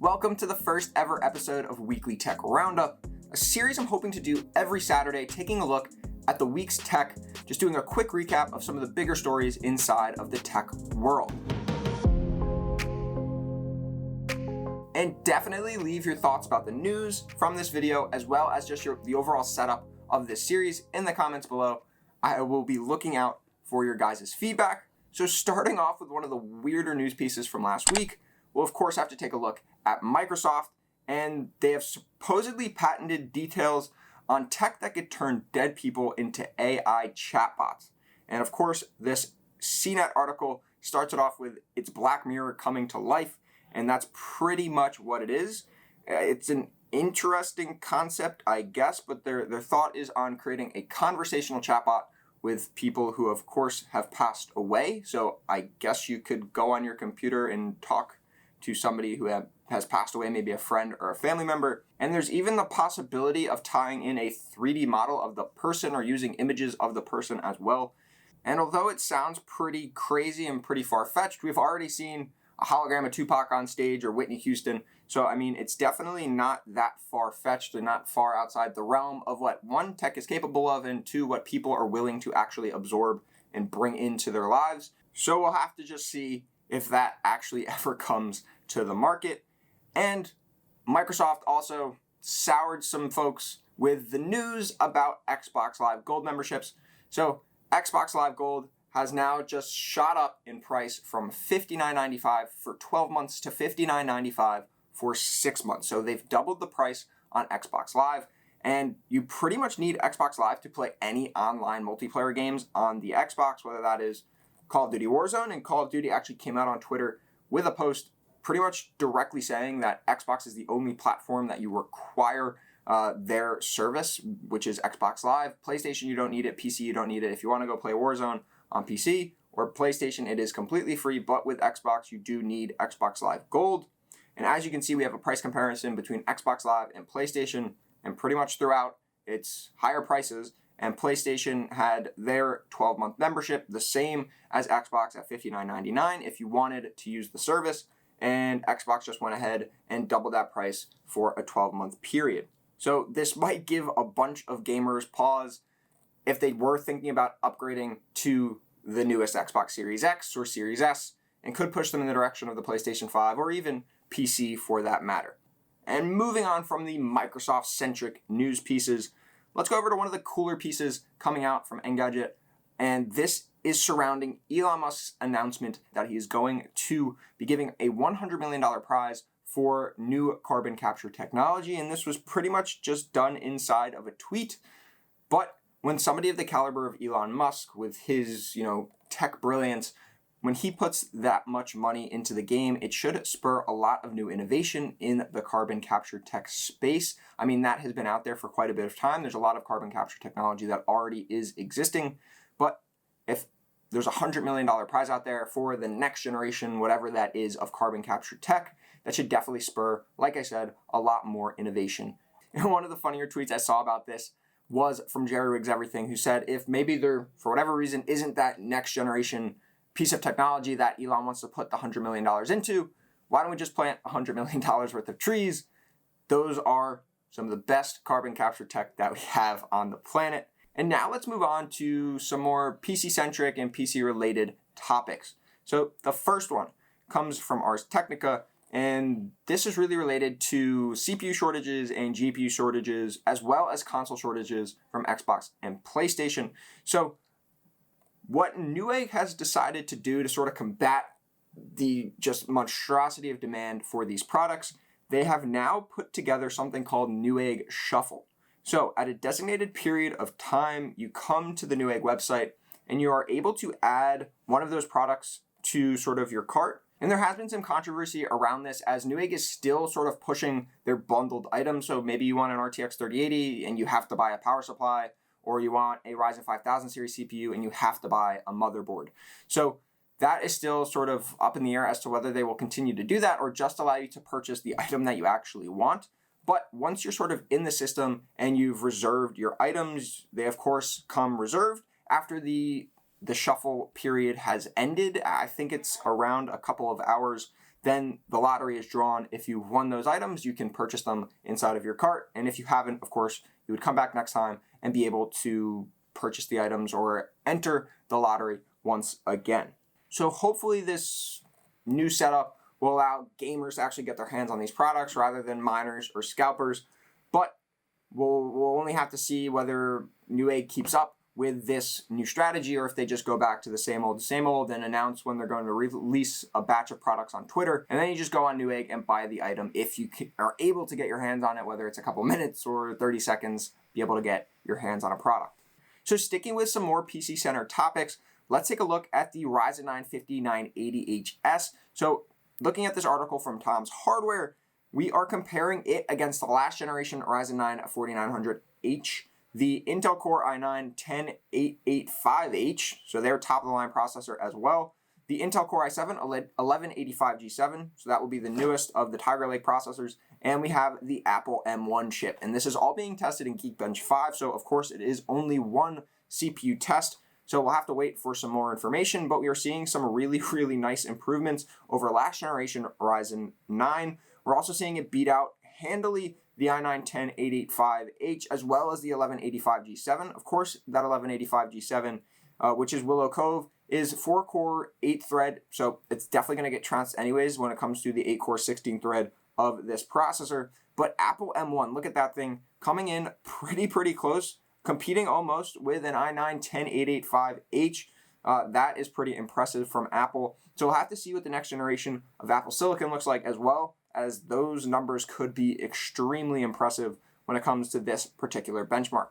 Welcome to the first ever episode of Weekly Tech Roundup, a series I'm hoping to do every Saturday, taking a look at the week's tech, just doing a quick recap of some of the bigger stories inside of the tech world. And definitely leave your thoughts about the news from this video, as well as just the overall setup of this series in the comments below. I will be looking out for your guys' feedback. So starting off with one of the weirder news pieces from last week, we'll of course have to take a look at Microsoft, and they have supposedly patented details on tech that could turn dead people into AI chatbots. And of course, this CNET article starts it off with it's Black Mirror coming to life, and that's pretty much what it is. It's an interesting concept, I guess, but their thought is on creating a conversational chatbot with people who, of course, have passed away. So I guess you could go on your computer and talk to somebody who has passed away, maybe a friend or a family member. And there's even the possibility of tying in a 3D model of the person or using images of the person as well. And although it sounds pretty crazy and pretty far-fetched, we've already seen a hologram of Tupac on stage or Whitney Houston. So, I mean, it's definitely not that far-fetched and not far outside the realm of what, one, tech is capable of, and two, what people are willing to actually absorb and bring into their lives. So we'll have to just see if that actually ever comes to the market. And Microsoft also soured some folks with the news about Xbox Live Gold memberships. So Xbox Live Gold has now just shot up in price from $59.95 for 12 months to $59.95 for 6 months. So they've doubled the price on Xbox Live, and you pretty much need Xbox Live to play any online multiplayer games on the Xbox, whether that is Call of Duty Warzone. And Call of Duty actually came out on Twitter with a post pretty much directly saying that Xbox is the only platform that you require their service, which is Xbox Live. PlayStation, you don't need it. PC, you don't need it. If you want to go play Warzone on PC or PlayStation, it is completely free, but with Xbox, you do need Xbox Live Gold. And as you can see, we have a price comparison between Xbox Live and PlayStation, and pretty much throughout, it's higher prices. And PlayStation had their 12-month membership, the same as Xbox at $59.99 if you wanted to use the service, and Xbox just went ahead and doubled that price for a 12-month period. So this might give a bunch of gamers pause if they were thinking about upgrading to the newest Xbox Series X or Series S, and could push them in the direction of the PlayStation 5 or even PC for that matter. And moving on from the Microsoft-centric news pieces, let's go over to one of the cooler pieces coming out from Engadget, and this is surrounding Elon Musk's announcement that he is going to be giving a $100 million prize for new carbon capture technology, and this was pretty much just done inside of a tweet. But when somebody of the caliber of Elon Musk, with his, tech brilliance, when he puts that much money into the game, it should spur a lot of new innovation in the carbon capture tech space. I mean, that has been out there for quite a bit of time. There's a lot of carbon capture technology that already is existing, but if there's a $100 million prize out there for the next generation, whatever that is, of carbon capture tech, that should definitely spur, like I said, a lot more innovation. And one of the funnier tweets I saw about this was from Jerry Riggs Everything, who said if maybe there, for whatever reason, isn't that next generation piece of technology that Elon wants to put the $100 million into, why don't we just plant $100 million worth of trees? Those are some of the best carbon capture tech that we have on the planet. And now let's move on to some more PC-centric and PC-related topics. So the first one comes from Ars Technica, and this is really related to CPU shortages and GPU shortages, as well as console shortages from Xbox and PlayStation. So what Newegg has decided to do to sort of combat the just monstrosity of demand for these products, they have now put together something called Newegg Shuffle. So at a designated period of time, you come to the Newegg website and you are able to add one of those products to sort of your cart. And there has been some controversy around this, as Newegg is still sort of pushing their bundled items. So maybe you want an RTX 3080 and you have to buy a power supply, or you want a Ryzen 5000 series CPU and you have to buy a motherboard. So that is still sort of up in the air as to whether they will continue to do that or just allow you to purchase the item that you actually want. But once you're sort of in the system and you've reserved your items, they of course come reserved after the shuffle period has ended. I think it's around a couple of hours then the lottery is drawn. If you've won those items, you can purchase them inside of your cart. And if you haven't, of course, you would come back next time and be able to purchase the items or enter the lottery once again. So hopefully this new setup will allow gamers to actually get their hands on these products rather than miners or scalpers. But we'll only have to see whether Newegg keeps up with this new strategy or if they just go back to the same old and announce when they're going to release a batch of products on Twitter. And then you just go on Newegg and buy the item if you are able to get your hands on it, whether it's a couple minutes or 30 seconds, be able to get your hands on a product. So sticking with some more PC Center topics, let's take a look at the Ryzen 9 5980HS. So looking at this article from Tom's Hardware, we are comparing it against the last generation Ryzen 9 4900H, the Intel Core i9-10885H, so their top-of-the-line processor as well, the Intel Core i7 1185G7, so that will be the newest of the Tiger Lake processors, and we have the Apple M1 chip. And this is all being tested in Geekbench 5, so of course it is only one CPU test, so we'll have to wait for some more information, but we are seeing some really, really nice improvements over last generation Ryzen 9. We're also seeing it beat out handily the i9-10885H as well as the 1185G7. Of course, that 1185G7, which is Willow Cove, is 4-core, 8-thread, so it's definitely going to get trounced anyways when it comes to the 8-core, 16-thread of this processor. But Apple M1, look at that thing, coming in pretty close, competing almost with an i9-10885H. That is pretty impressive from Apple. So we'll have to see what the next generation of Apple Silicon looks like, as well as those numbers could be extremely impressive when it comes to this particular benchmark.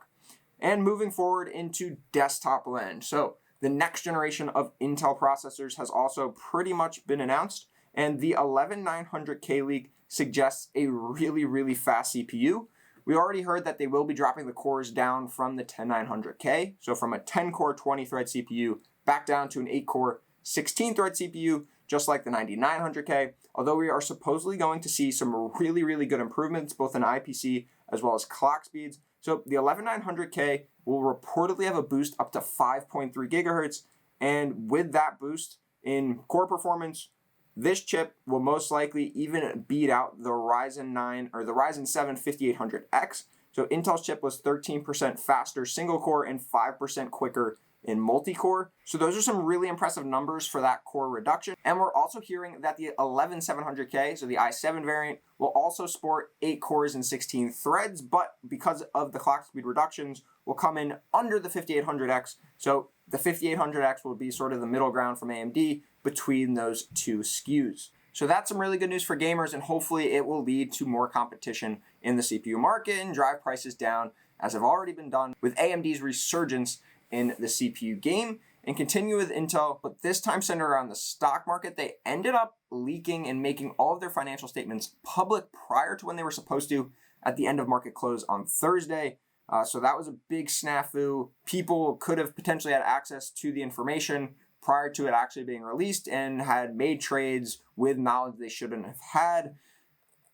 And moving forward into desktop land. So the next generation of Intel processors has also pretty much been announced, and the 11900K leak suggests a really fast CPU. We already heard that they will be dropping the cores down from the 10900K, so from a 10-core 20-thread CPU back down to an 8-core 16-thread CPU, just like the 9900K, although we are supposedly going to see some really good improvements both in IPC as well as clock speeds. So the 11900K will reportedly have a boost up to 5.3 gigahertz, and with that boost in core performance, this chip will most likely even beat out the Ryzen 9 or the Ryzen 7 5800X. So Intel's chip was 13% faster single core and 5% quicker in multi-core. So those are some really impressive numbers for that core reduction. And we're also hearing that the 11700K, so the i7 variant, will also sport 8 cores and 16 threads, but because of the clock speed reductions, will come in under the 5800X. So the 5800X will be sort of the middle ground from AMD between those two SKUs. So that's some really good news for gamers, and hopefully it will lead to more competition in the CPU market and drive prices down, as have already been done with AMD's resurgence in the CPU game. And continue with Intel, but this time centered around the stock market. They ended up leaking and making all of their financial statements public prior to when they were supposed to at the end of market close on Thursday. So that was a big snafu. People could have potentially had access to the information prior to it actually being released and had made trades with knowledge they shouldn't have had.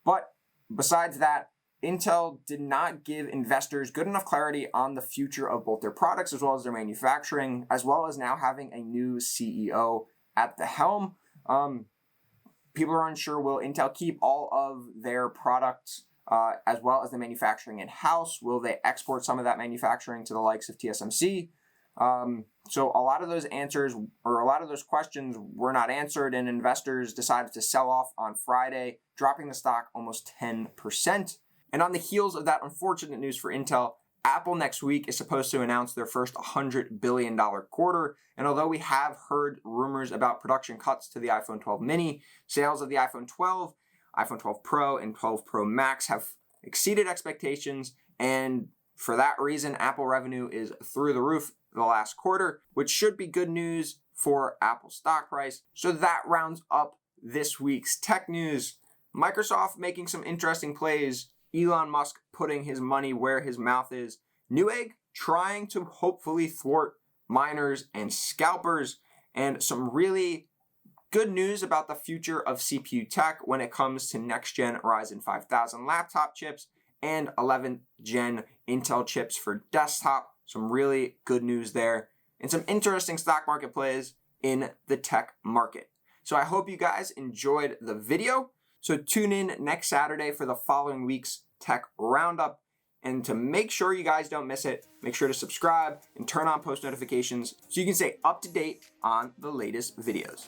But besides that, Intel did not give investors good enough clarity on the future of both their products as well as their manufacturing, as well as now having a new CEO at the helm. People are unsure, will Intel keep all of their products as well as the manufacturing in-house? Will they export some of that manufacturing to the likes of TSMC? So a lot of those answers, or a lot of those questions, were not answered, and investors decided to sell off on Friday, dropping the stock almost 10%. And on the heels of that unfortunate news for Intel, Apple next week is supposed to announce their first $100 billion quarter. And although we have heard rumors about production cuts to the iPhone 12 mini, sales of the iPhone 12, iPhone 12 Pro, and 12 Pro Max have exceeded expectations. And for that reason, Apple revenue is through the roof the last quarter, which should be good news for Apple's stock price. So that rounds up this week's tech news. Microsoft making some interesting plays. Elon Musk putting his money where his mouth is. Newegg trying to hopefully thwart miners and scalpers. And some really good news about the future of CPU tech when it comes to next-gen Ryzen 5000 laptop chips and 11th gen Intel chips for desktop. Some really good news there. And some interesting stock market plays in the tech market. So I hope you guys enjoyed the video. So tune in next Saturday for the following week's tech roundup. And to make sure you guys don't miss it, make sure to subscribe and turn on post notifications so you can stay up to date on the latest videos.